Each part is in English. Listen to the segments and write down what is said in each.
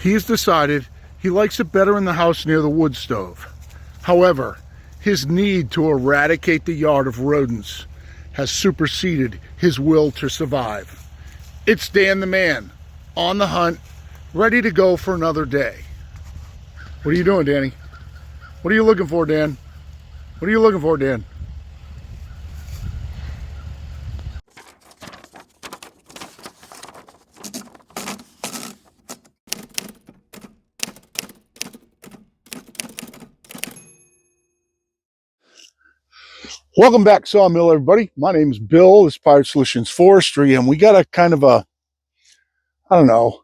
He's decided he likes it better in the house near the wood stove. However, his need to eradicate the yard of rodents has superseded his will to survive. It's Dan the man, on the hunt, ready to go for another day. What are you doing, Danny? What are you looking for, Dan? What are you looking for, Dan? Welcome back, Sawmill, everybody. My name is Bill. This is Pirate Solutions Forestry, and we got a kind of a, I don't know,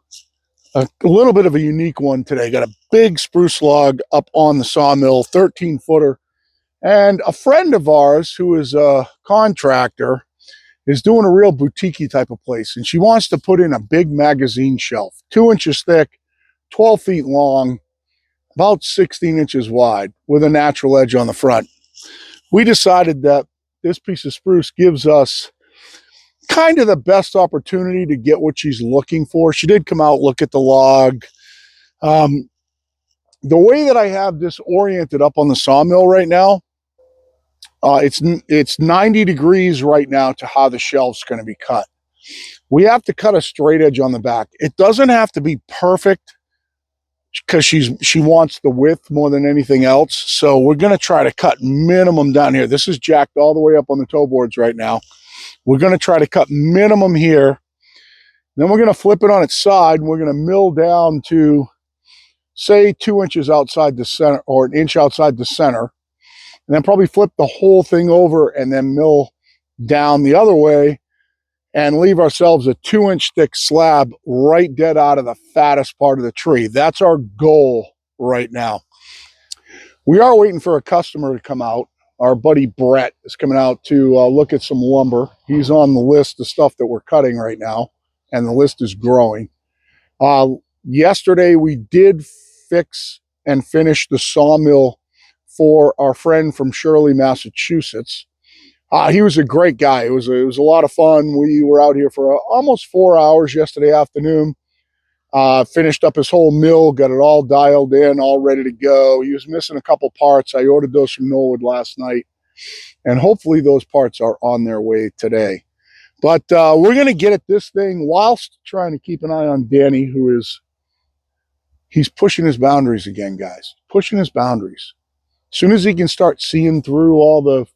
a little bit of a unique one today. Got a big spruce log up on the sawmill, 13-footer, and a friend of ours who is a contractor is doing a real boutique-y type of place, and she wants to put in a big magazine shelf, 2 inches thick, 12 feet long, about 16 inches wide, with a natural edge on the front. We decided that this piece of spruce gives us kind of the best opportunity to get what she's looking for. She did come out, look at the log. The way that I have this oriented up on the sawmill right now, it's 90 degrees right now to how the shelf's going to be cut. We have to cut a straight edge on the back. It doesn't have to be perfect because she wants the width more than anything else. So we're going to try to cut minimum down here. This is jacked all the way up on the toe boards right now. We're going to try to cut minimum here. Then we're going to flip it on its side, and we're going to mill down to, say, 2 inches outside the center, or an inch outside the center, and then probably flip the whole thing over and then mill down the other way and leave ourselves a 2-inch thick slab right dead out of the fattest part of the tree. That's our goal right now. We are waiting for a customer to come out. Our buddy Brett is coming out to look at some lumber. He's on the list of stuff that we're cutting right now, and the list is growing. Yesterday, we did fix and finish the sawmill for our friend from Shirley, Massachusetts. He was a great guy. It was a lot of fun. We were out here for almost 4 hours yesterday afternoon. Finished up his whole mill, got it all dialed in, all ready to go. He was missing a couple parts. I ordered those from Norwood last night, and hopefully those parts are on their way today. But we're going to get at this thing whilst trying to keep an eye on Danny, he's pushing his boundaries again, guys. Pushing his boundaries. As soon as he can start seeing through all the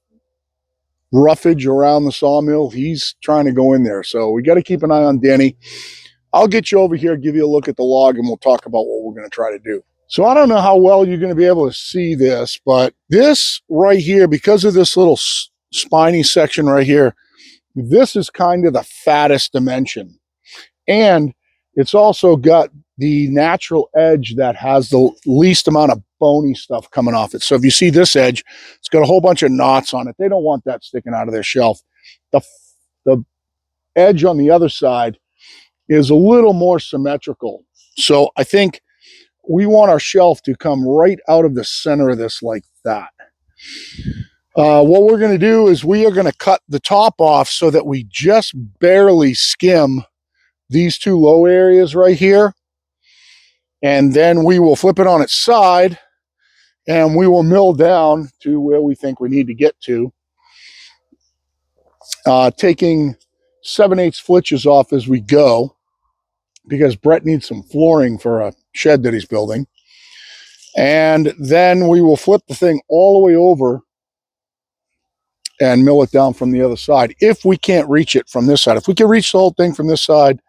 roughage around the sawmill, he's trying to go in there. So we got to keep an eye on Danny. I'll get you over here, give you a look at the log, and we'll talk about what we're going to try to do. So I don't know how well you're going to be able to see this, but this right here, because of this little spiny section right here, this is kind of the fattest dimension. And it's also got the natural edge that has the least amount of bony stuff coming off it. So if you see this edge, it's got a whole bunch of knots on it. They don't want that sticking out of their shelf. The edge on the other side is a little more symmetrical. So I think we want our shelf to come right out of the center of this like that. What we're going to do is we are going to cut the top off so that we just barely skim these two low areas right here. And then we will flip it on its side, and we will mill down to where we think we need to get to. Taking 7/8 flitches off as we go, because Brett needs some flooring for a shed that he's building. And then we will flip the thing all the way over and mill it down from the other side. If we can't reach it from this side, if we can reach the whole thing from this side,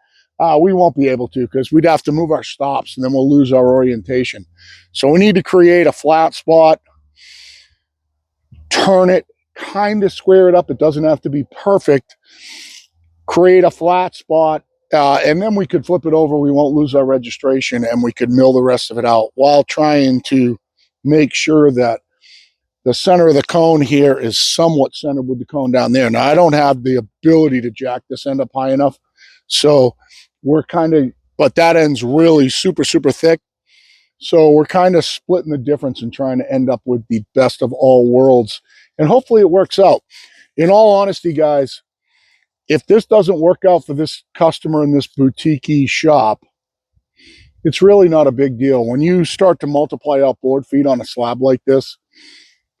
we won't be able to, because we'd have to move our stops and then we'll lose our orientation. So we need to create a flat spot, turn it, kind of square it up. It doesn't have to be perfect. Create a flat spot, and then we could flip it over. We won't lose our registration, and we could mill the rest of it out while trying to make sure that the center of the cone here is somewhat centered with the cone down there. Now, I don't have the ability to jack this end up high enough, so we're kind of, but that end's really super, super thick. So we're kind of splitting the difference and trying to end up with the best of all worlds. And hopefully it works out. In all honesty, guys, if this doesn't work out for this customer in this boutique-y shop, it's really not a big deal. When you start to multiply out board feet on a slab like this,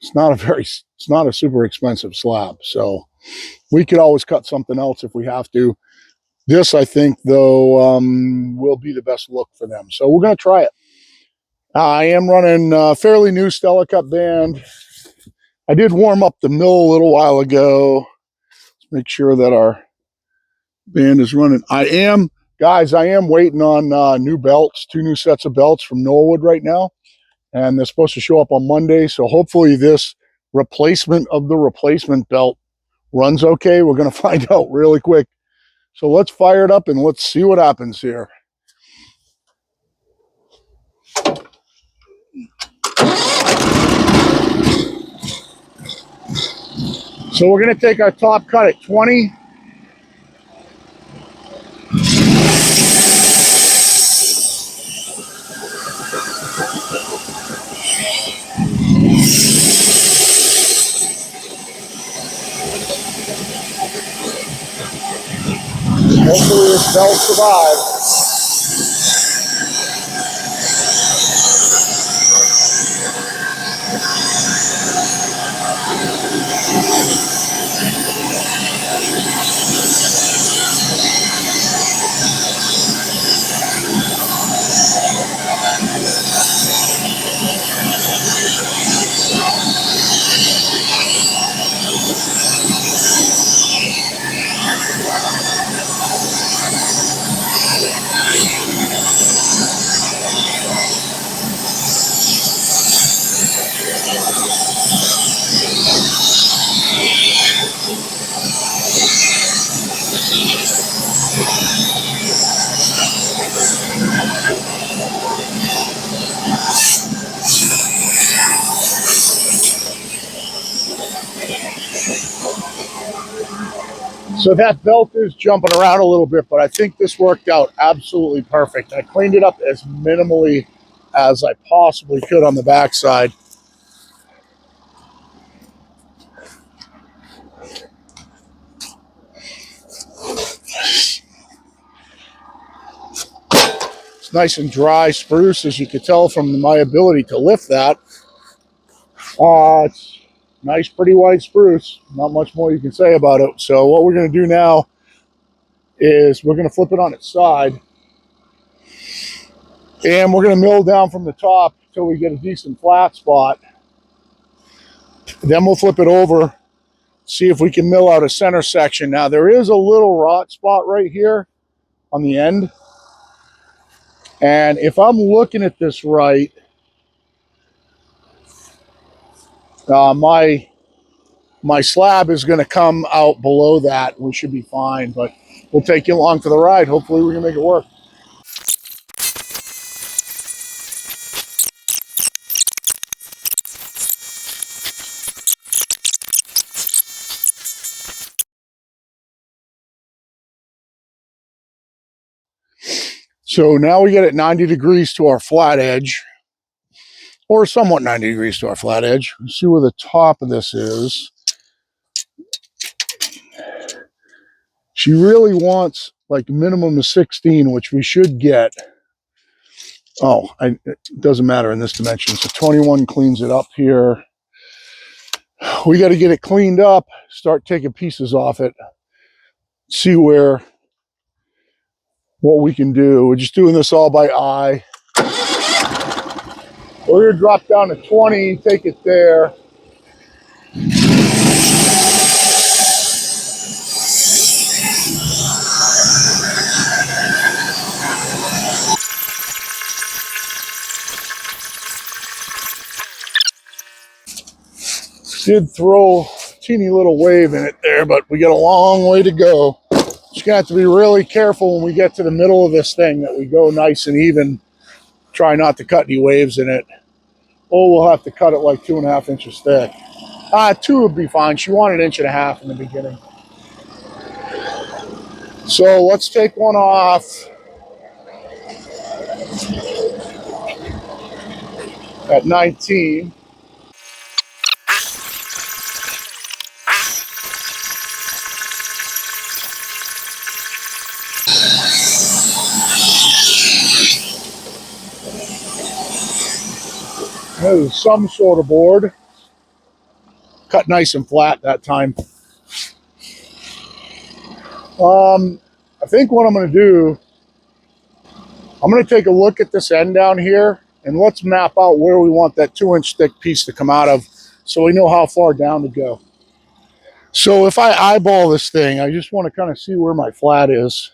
it's not a super expensive slab. So we could always cut something else if we have to. This, I think, though, will be the best look for them. So we're going to try it. I am running a fairly new Stella Cut band. I did warm up the mill a little while ago. Let's make sure that our band is running. Guys, I am waiting on new belts, 2 new sets of belts from Norwood right now. And they're supposed to show up on Monday. So hopefully this replacement of the replacement belt runs okay. We're going to find out really quick. So let's fire it up and let's see what happens here. So we're going to take our top cut at 20. Hopefully this belt survives. So that belt is jumping around a little bit, but I think this worked out absolutely perfect. I cleaned it up as minimally as I possibly could on the backside. It's nice and dry spruce, as you could tell from my ability to lift that. It's nice, pretty white spruce. Not much more you can say about it. So what we're going to do now is we're going to flip it on its side. And we're going to mill down from the top until we get a decent flat spot. Then we'll flip it over, see if we can mill out a center section. Now, there is a little rot spot right here on the end. And if I'm looking at this right, my slab is going to come out below that. We should be fine, but we'll take you along for the ride. Hopefully we can make it work. So now we get it 90 degrees to our flat edge, or somewhat 90 degrees to our flat edge. Let's see where the top of this is. She really wants like minimum of 16, which we should get. It doesn't matter in this dimension. So 21 cleans it up here. We got to get it cleaned up, start taking pieces off it, see what we can do. We're just doing this all by eye. We're going to drop down to 20, take it there. Did throw a teeny little wave in it there, but we got a long way to go. Just gonna have to be really careful when we get to the middle of this thing that we go nice and even. Try not to cut any waves in it. Or we'll have to cut it like 2.5 inches thick. 2 would be fine. She wanted 1.5 inches in the beginning. So let's take one off at 19. There's some sort of board. Cut nice and flat that time. I think what I'm going to do, I'm going to take a look at this end down here and let's map out where we want that 2-inch thick piece to come out of so we know how far down to go. So if I eyeball this thing, I just want to kind of see where my flat is.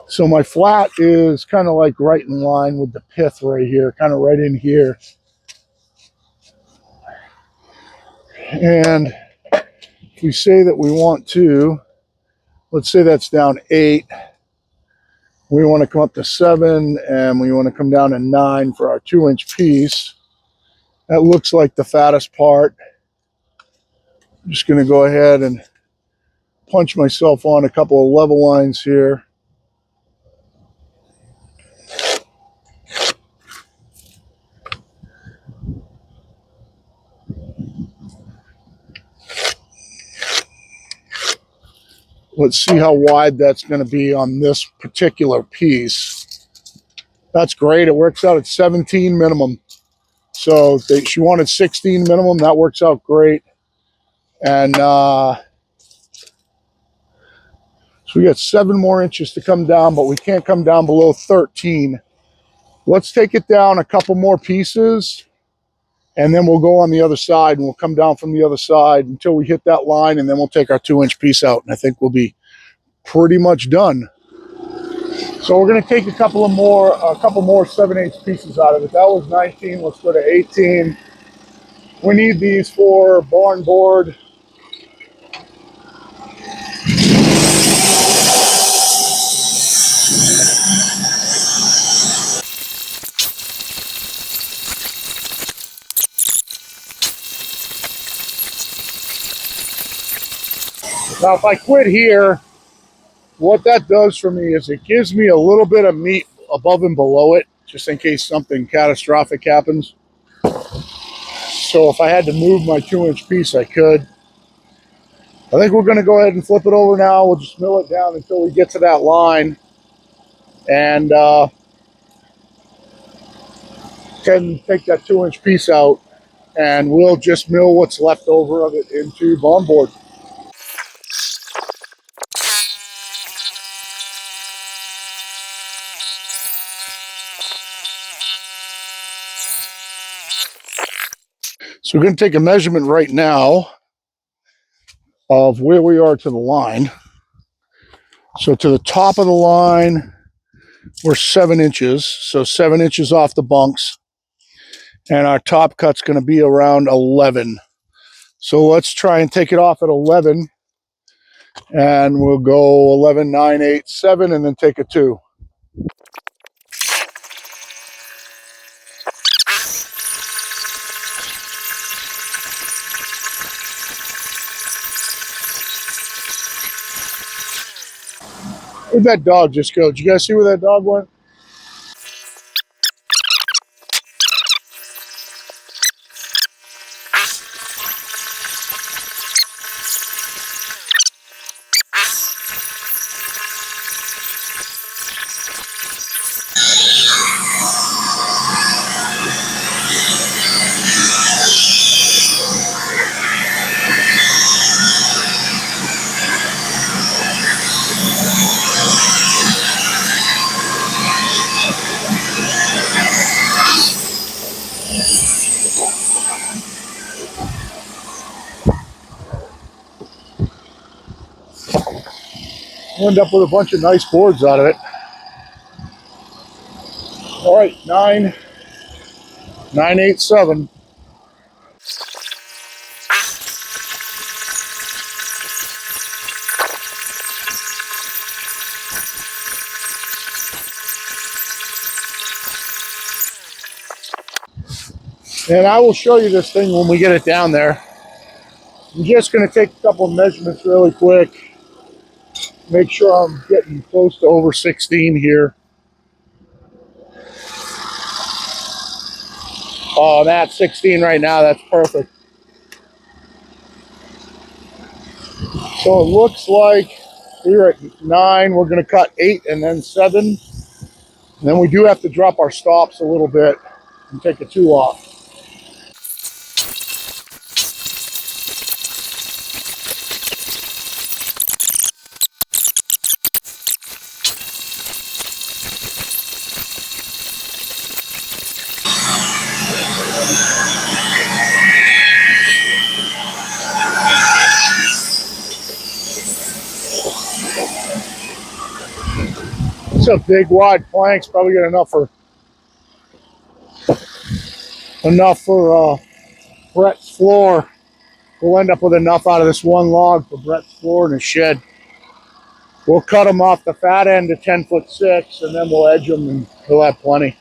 So my flat is kind of like right in line with the pith right here, kind of right in here. And if we say that we want to, let's say that's down 8. We want to come up to 7 and we want to come down to 9 for our 2-inch piece. That looks like the fattest part. I'm just going to go ahead and punch myself on a couple of level lines here. Let's see how wide that's going to be on this particular piece. That's great. It works out at 17 minimum. So she wanted 16 minimum. That works out great. And so we got 7 more inches to come down, but we can't come down below 13. Let's take it down a couple more pieces, and then we'll go on the other side, and we'll come down from the other side until we hit that line, and then we'll take our 2-inch piece out, and I think we'll be pretty much done. So we're going to take a couple more 7/8 pieces out of it. That was 19. Let's go to 18. We need these for barn board. Now, if I quit here, what that does for me is it gives me a little bit of meat above and below it, just in case something catastrophic happens. So if I had to move my 2-inch piece, I could. I think we're going to go ahead and flip it over now. We'll just mill it down until we get to that line. And can take that 2-inch piece out. And we'll just mill what's left over of it into barn board. So we're going to take a measurement right now of where we are to the line. So to the top of the line, we're 7 inches. So 7 inches off the bunks. And our top cut's going to be around 11. So let's try and take it off at 11. And we'll go 11, 9, 8, 7, and then take a 2. Where'd that dog just go? Did you guys see where that dog went? We'll end up with a bunch of nice boards out of it. All right, 9, 9, 8, 7. And I will show you this thing when we get it down there. I'm just going to take a couple of measurements really quick. Make sure I'm getting close to over 16 here. Oh, that's 16 right now. That's perfect. So it looks like we're at 9. We're going to cut 8 and then 7. And then we do have to drop our stops a little bit and take a two off. It's a big wide planks, probably got enough for Brett's floor. We'll end up with enough out of this one log for Brett's floor in the shed. We'll cut them off the fat end to 10'6", and then we'll edge them, and he'll have plenty.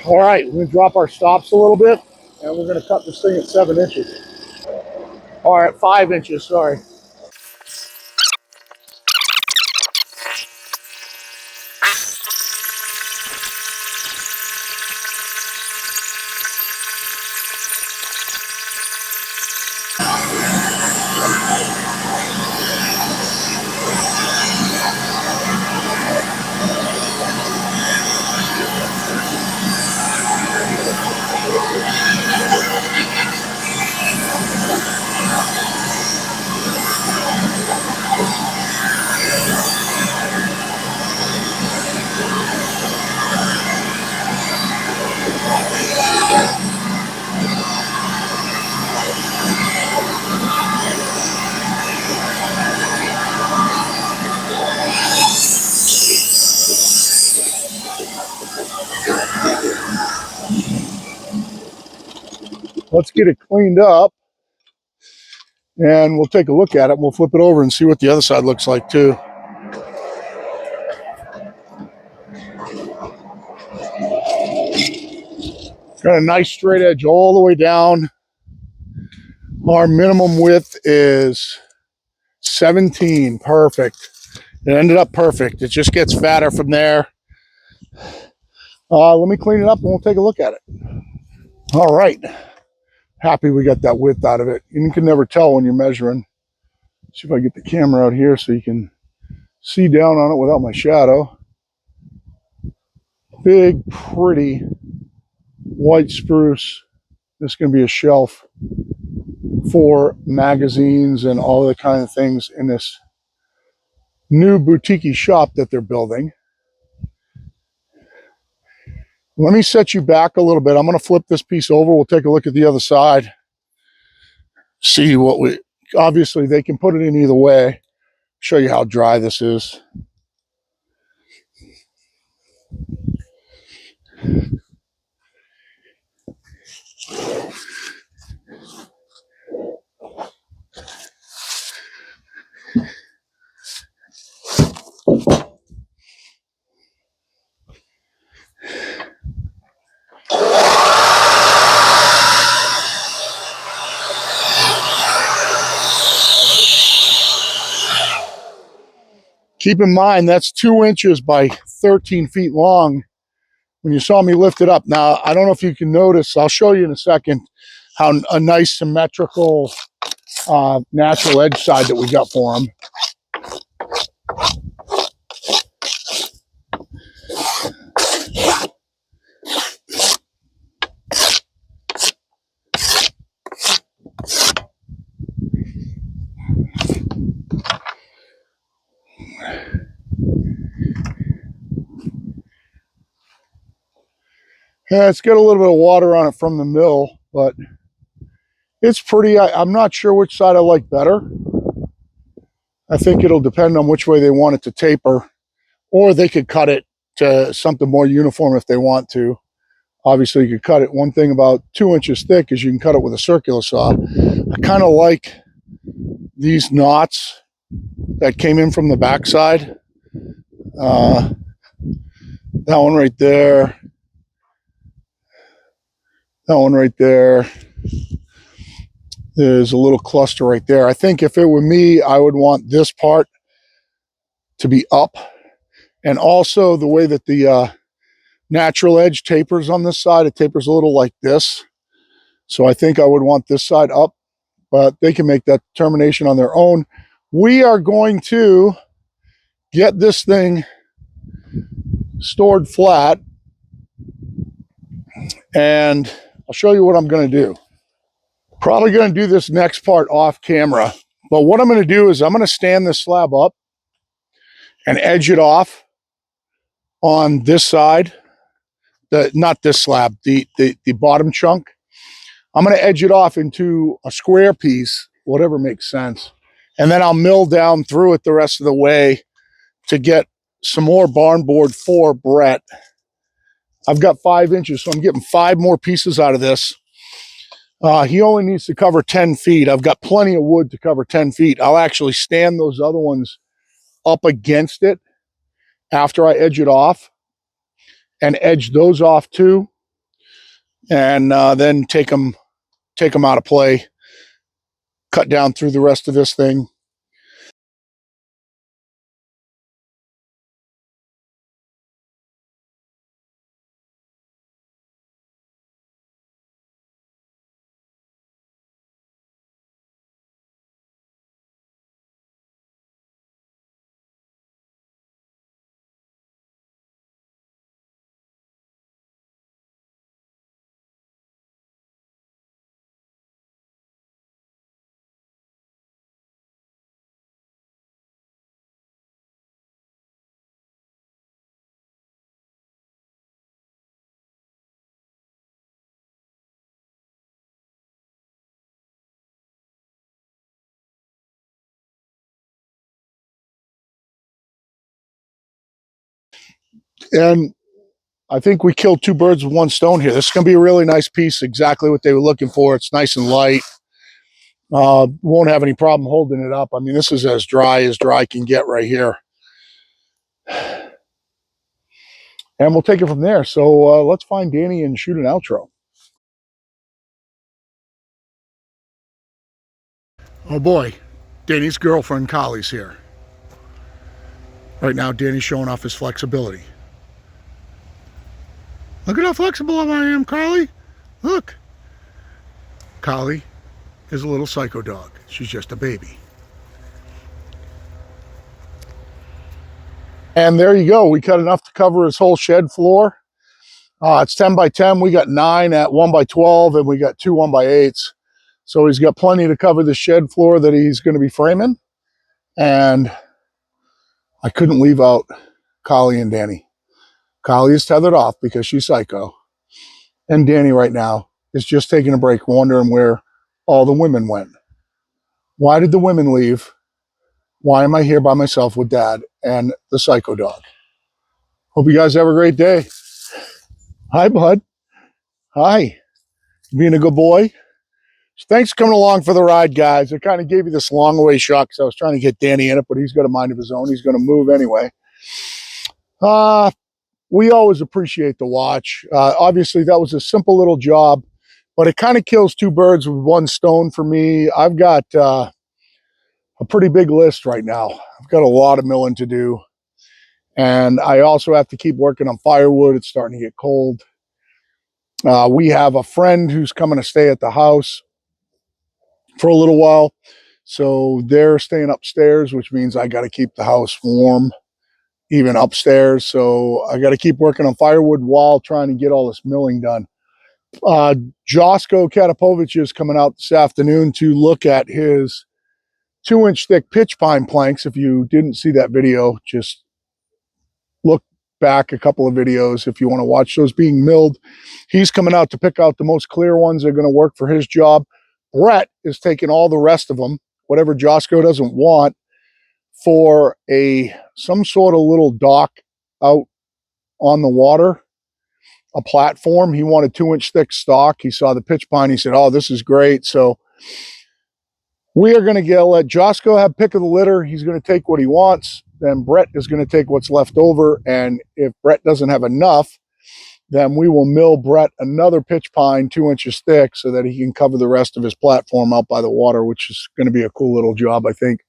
All right, we're gonna drop our stops a little bit, and we're gonna cut this thing at 7 inches. All right, 5 inches, sorry. Let's get it cleaned up, and we'll take a look at it. We'll flip it over and see what the other side looks like too. Got a nice straight edge all the way down. Our minimum width is 17. Perfect. It ended up perfect. It just gets fatter from there. Let me clean it up and we'll take a look at it. All right. Happy we got that width out of it. You can never tell when you're measuring. See if I get the camera out here so you can see down on it without my shadow. Big, pretty white spruce. This is going to be a shelf for magazines and all the kind of things in this new boutique shop that they're building. Let me set you back a little bit. I'm going to flip this piece over. We'll take a look at the other side. See what we, obviously they can put it in either way. Show you how dry this is. Keep in mind, that's 2 inches by 13 feet long when you saw me lift it up. Now, I don't know if you can notice, I'll show you in a second, how a nice symmetrical natural edge side that we got for them. Yeah, it's got a little bit of water on it from the mill, but it's pretty. I'm not sure which side I like better. I think it'll depend on which way they want it to taper, or they could cut it to something more uniform if they want to. Obviously, you could cut it. One thing about 2 inches thick is you can cut it with a circular saw. I kind of like these knots that came in from the backside. That one right there. That one right there. There's a little cluster right there. I think if it were me, I would want this part to be up. And also the way that the natural edge tapers on this side, it tapers a little like this. So I think I would want this side up, but they can make that determination on their own. We are going to get this thing stored flat, and I'll show you what I'm going to do. Probably going to do this next part off camera, but what I'm going to do is I'm going to stand this slab up and edge it off on this side. Not this slab, the bottom chunk. I'm going to edge it off into a square piece, whatever makes sense. And then I'll mill down through it the rest of the way to get some more barn board for Brett. I've got 5 inches, so I'm getting 5 more pieces out of this. He only needs to cover 10 feet. I've got plenty of wood to cover 10 feet. I'll actually stand those other ones up against it after I edge it off and edge those off too. And then take them out of play, cut down through the rest of this thing. And I think we killed 2 birds with 1 stone here. This is going to be a really nice piece, exactly what they were looking for. It's nice and light. Won't have any problem holding it up. I mean, this is as dry can get right here. And we'll take it from there. So let's find Danny and shoot an outro. Oh boy, Danny's girlfriend Collie's here. Right now, Danny's showing off his flexibility. Look at how flexible I am, Collie. Look. Collie is a little psycho dog. She's just a baby. And there you go. We cut enough to cover his whole shed floor. It's 10 by 10. We got 9 at 1 by 12, and we got 2 1 by 8s. So he's got plenty to cover the shed floor that he's going to be framing. And I couldn't leave out Collie and Danny. Collie is tethered off because she's psycho. And Danny right now is just taking a break, wondering where all the women went. Why did the women leave? Why am I here by myself with Dad and the psycho dog? Hope you guys have a great day. Hi, bud. Hi. Being a good boy. Thanks for coming along for the ride, guys. I kind of gave you this long away shot because I was trying to get Danny in it, but he's got a mind of his own. He's going to move anyway. We always appreciate the watch. Obviously, that was a simple little job, but it kind of kills 2 birds with 1 stone for me. I've got a pretty big list right now. I've got a lot of milling to do. And I also have to keep working on firewood. It's starting to get cold. We have a friend who's coming to stay at the house for a little while. So they're staying upstairs, which means I got to keep the house warm, even upstairs. So I got to keep working on firewood while trying to get all this milling done. Josko Katapovich is coming out this afternoon to look at his 2-inch thick pitch pine planks. If you didn't see that video, just look back a couple of videos if you want to watch those being milled. He's coming out to pick out the most clear ones that are going to work for his job. Brett is taking all the rest of them, whatever Josko doesn't want, for some sort of little dock out on the water, a platform. He wanted 2-inch thick stock. He saw the pitch pine. He said, oh, this is great. So we are going to let Josko have pick of the litter. He's going to take what he wants. Then Brett is going to take what's left over. And if Brett doesn't have enough, then we will mill Brett another pitch pine 2 inches thick so that he can cover the rest of his platform out by the water, which is going to be a cool little job, I think.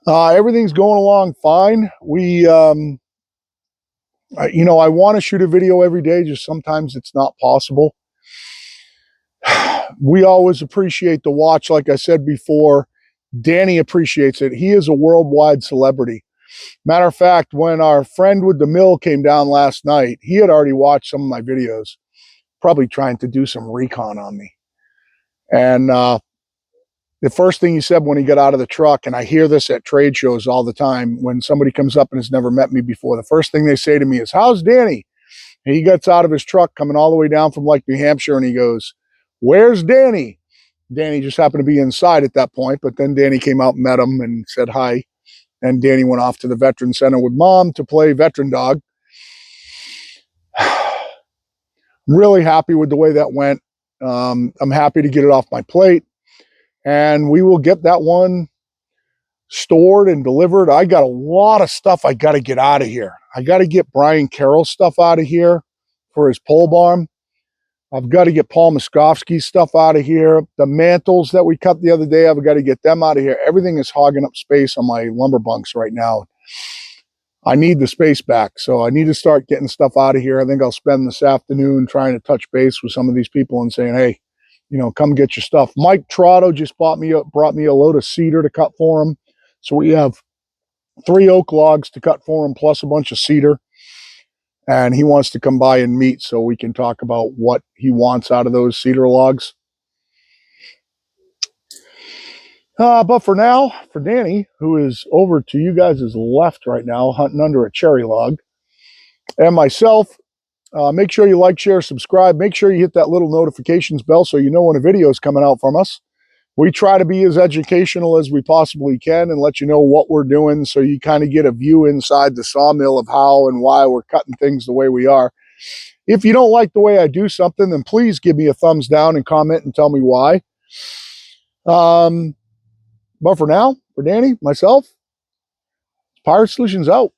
Everything's going along fine. We, I want to shoot a video every day, just sometimes it's not possible. We always appreciate the watch. Like I said before, Danny appreciates it. He is a worldwide celebrity. Matter of fact, when our friend with the mill came down last night, he had already watched some of my videos, probably trying to do some recon on me. And the first thing he said when he got out of the truck, and I hear this at trade shows all the time, when somebody comes up and has never met me before, the first thing they say to me is, "How's Danny?" And he gets out of his truck coming all the way down from like New Hampshire, and he goes, "Where's Danny?" Danny just happened to be inside at that point, but then Danny came out and met him and said hi. And Danny went off to the veteran center with mom to play veteran dog. Really happy with the way that went. I'm happy to get it off my plate, and we will get that one stored and delivered. I got a lot of stuff I got to get out of here. I got to get Brian Carroll's stuff out of here for his pole barn. I've got to get Paul Moskovsky's stuff out of here. The mantles that we cut the other day, I've got to get them out of here. Everything is hogging up space on my lumber bunks right now. I need the space back, so I need to start getting stuff out of here. I think I'll spend this afternoon trying to touch base with some of these people and saying, hey, you know, come get your stuff. Mike Trotto just brought me a load of cedar to cut for him. So we have 3 oak logs to cut for him, plus a bunch of cedar. And he wants to come by and meet so we can talk about what he wants out of those cedar logs. But for now, for Danny, who is over to you guys' left right now, hunting under a cherry log, and myself, make sure you like, share, subscribe. Make sure you hit that little notifications bell so you know when a video is coming out from us. We try to be as educational as we possibly can and let you know what we're doing so you kind of get a view inside the sawmill of how and why we're cutting things the way we are. If you don't like the way I do something, then please give me a thumbs down and comment and tell me why. But for now, for Danny, myself, Pirate Solutions out.